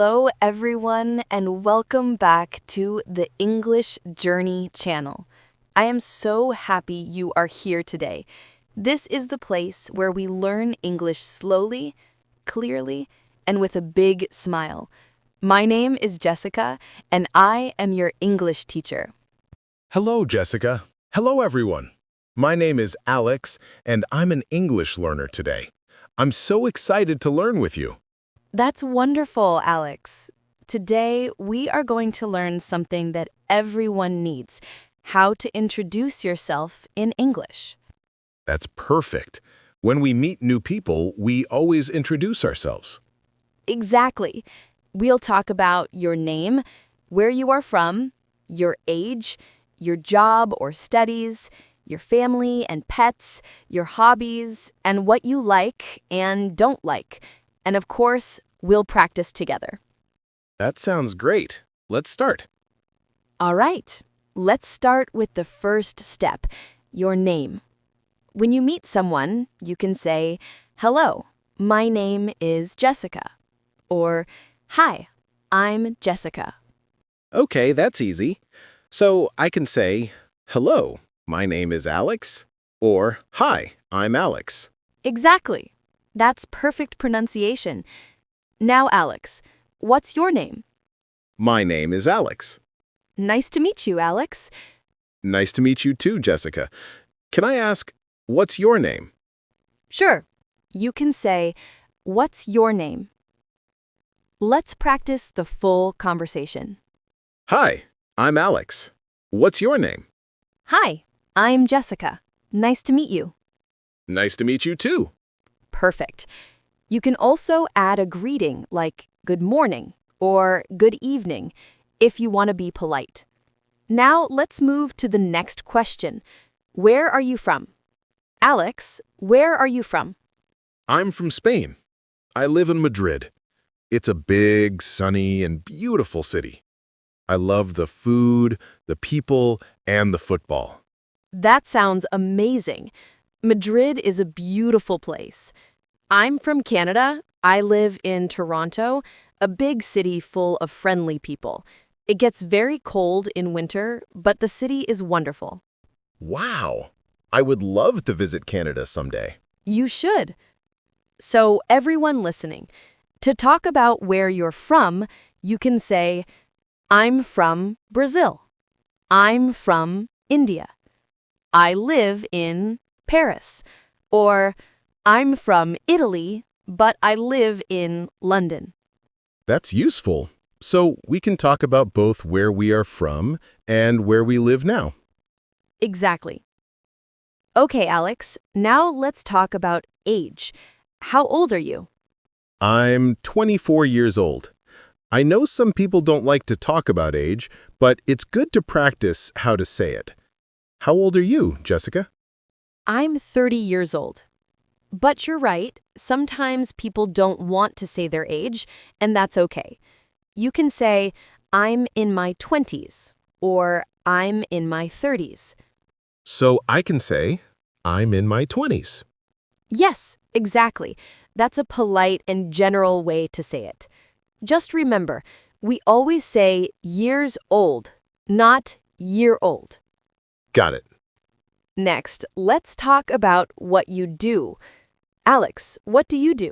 Hello, everyone, and welcome back to the English Journey channel. I am so happy you are here today. This is the place where we learn English slowly, clearly, and with a big smile. My name is Jessica, and I am your English teacher. Hello, Jessica. Hello, everyone. My name is Alex, and I'm an English learner today. I'm so excited to learn with you. That's wonderful, Alex. Today, we are going to learn something that everyone needs, how to introduce yourself in English. That's perfect. When we meet new people, we always introduce ourselves. Exactly. We'll talk about your name, where you are from, your age, your job or studies, your family and pets, your hobbies, and what you like and don't like. And of course, we'll practice together. That sounds great. Let's start. All right, let's start with the first step, your name. When you meet someone, you can say, "Hello, my name is Jessica," or "Hi, I'm Jessica." Okay, that's easy. So I can say, hello, my name is Alex, or hi, I'm Alex. Exactly. That's perfect pronunciation. Now, Alex, what's your name? My name is Alex. Nice to meet you, Alex. Nice to meet you too, Jessica. Can I ask, what's your name? Sure. You can say, "What's your name?" Let's practice the full conversation. Hi, I'm Alex. What's your name? Hi, I'm Jessica. Nice to meet you. Nice to meet you too. Perfect. You can also add a greeting like good morning or good evening if you want to be polite. Now let's move to the next question. Where are you from? Alex, where are you from? I'm from Spain. I live in Madrid. It's a big, sunny, and beautiful city. I love the food, the people, and the football. That sounds amazing. Madrid is a beautiful place. I'm from Canada. I live in Toronto, a big city full of friendly people. It gets very cold in winter, but the city is wonderful. Wow! I would love to visit Canada someday. You should. So, everyone listening, to talk about where you're from, you can say, "I'm from Brazil." "I'm from India." "I live in Paris." Or, "I'm from Italy, but I live in London." That's useful. So we can talk about both where we are from and where we live now. Exactly. Okay, Alex, now let's talk about age. How old are you? I'm 24 years old. I know some people don't like to talk about age, but it's good to practice how to say it. How old are you, Jessica? I'm 30 years old. But you're right, sometimes people don't want to say their age, and that's okay. You can say, "I'm in my 20s," or "I'm in my 30s." So I can say, I'm in my 20s. Yes, exactly. That's a polite and general way to say it. Just remember, we always say years old, not year old. Got it. Next, let's talk about what you do. Alex, what do you do?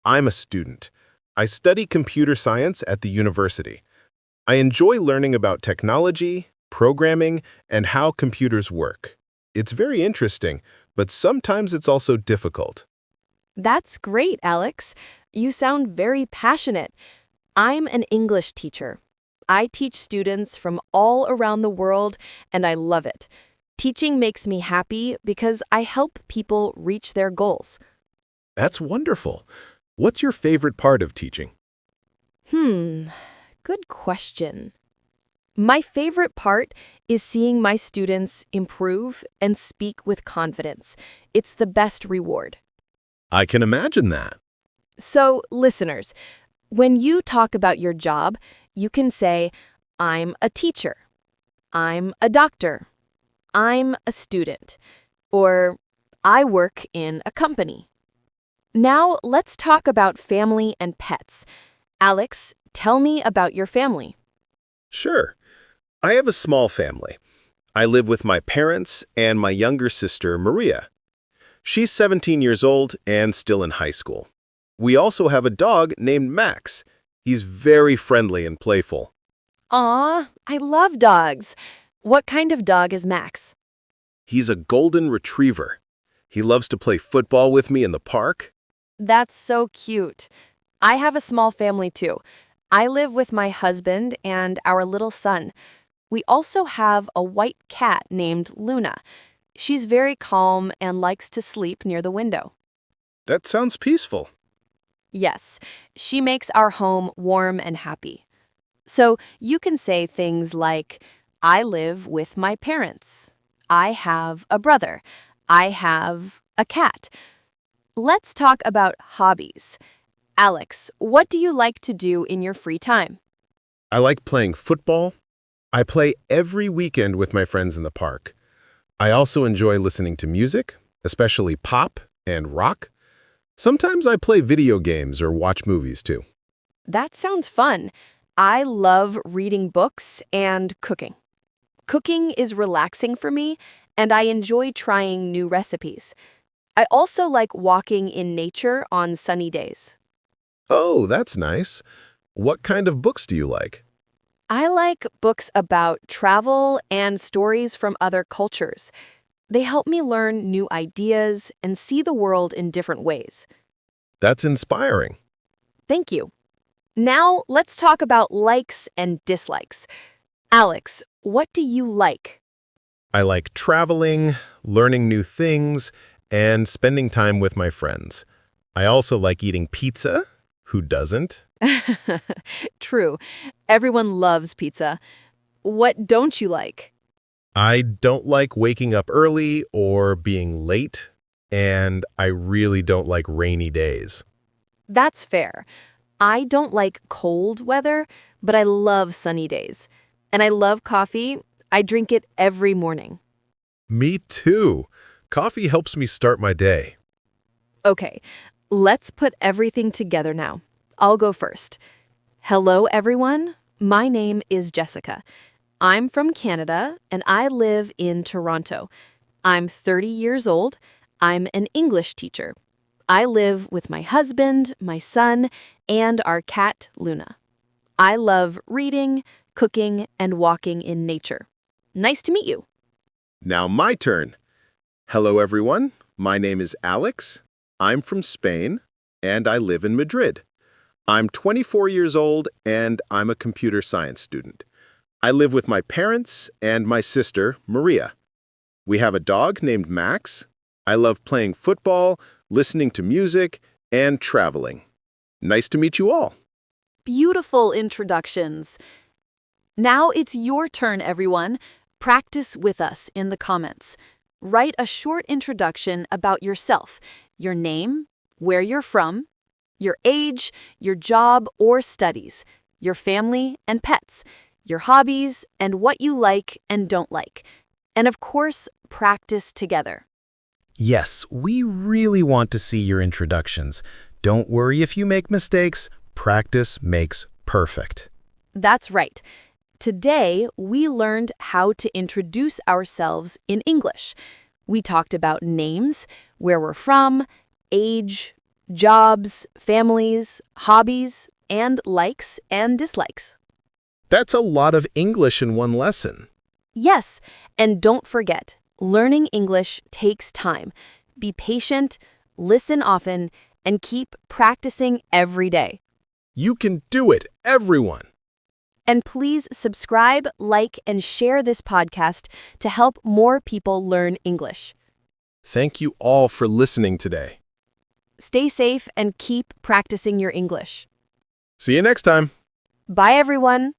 I'm a student. I study computer science at the university. I enjoy learning about technology, programming, and how computers work. It's very interesting, but sometimes it's also difficult. That's great, Alex. You sound very passionate. I'm an English teacher. I teach students from all around the world, and I love it. Teaching makes me happy because I help people reach their goals. That's wonderful. What's your favorite part of teaching? Good question. My favorite part is seeing my students improve and speak with confidence. It's the best reward. I can imagine that. So, listeners, when you talk about your job, you can say, "I'm a teacher," "I'm a doctor," "I'm a student," or "I work in a company." Now, let's talk about family and pets. Alex, Tell me about your family. Sure. I have a small family. I live with my parents and my younger sister, Maria. She's 17 years old and still in high school. We also have a dog named Max. He's very friendly and playful. Aw, I love dogs. What kind of dog is Max? He's a golden retriever. He loves to play football with me in the park. That's so cute. I have a small family too. I live with my husband and our little son. We also have a white cat named Luna. She's very calm and likes to sleep near the window. That sounds peaceful. Yes, she makes our home warm and happy. So you can say things like, I live with my parents. I have a brother. I have a cat. Let's talk about hobbies. Alex, what do you like to do in your free time? I like playing football. I play every weekend with my friends in the park. I also enjoy listening to music, especially pop and rock. Sometimes I play video games or watch movies too. That sounds fun. I love reading books and cooking. Cooking is relaxing for me, and I enjoy trying new recipes. I also like walking in nature on sunny days. Oh, that's nice. What kind of books do you like? I like books about travel and stories from other cultures. They help me learn new ideas and see the world in different ways. That's inspiring. Thank you. Now, let's talk about likes and dislikes. Alex, what do you like? I like traveling, learning new things, and spending time with my friends. I also like eating pizza. Who doesn't? True. Everyone loves pizza. What don't you like? I don't like waking up early or being late, and I really don't like rainy days. That's fair. I don't like cold weather, but I love sunny days. And I love coffee. I drink it every morning. Me too. Coffee helps me start my day. Okay, let's put everything together now. I'll go first. Hello, everyone. My name is Jessica. I'm from Canada, and I live in Toronto. I'm 30 years old. I'm an English teacher. I live with my husband, my son, and our cat, Luna. I love reading, cooking, and walking in nature. Nice to meet you. Now my turn. Hello, everyone. My name is Alex. I'm from Spain, and I live in Madrid. I'm 24 years old, and I'm a computer science student. I live with my parents and my sister, Maria. We have a dog named Max. I love playing football, listening to music, and traveling. Nice to meet you all. Beautiful introductions. Now it's your turn, everyone. Practice with us in the comments. Write a short introduction about yourself, your name, where you're from, your age, your job or studies, your family and pets, your hobbies, and what you like and don't like. And of course, practice together. Yes, we really want to see your introductions. Don't worry if you make mistakes. Practice makes perfect. That's right. Today, we learned how to introduce ourselves in English. We talked about names, where we're from, age, jobs, families, hobbies, and likes and dislikes. That's a lot of English in one lesson. Yes, and don't forget, learning English takes time. Be patient, listen often, and keep practicing every day. You can do it, everyone. And please subscribe, like, and share this podcast to help more people learn English. Thank you all for listening today. Stay safe and keep practicing your English. See you next time. Bye, everyone.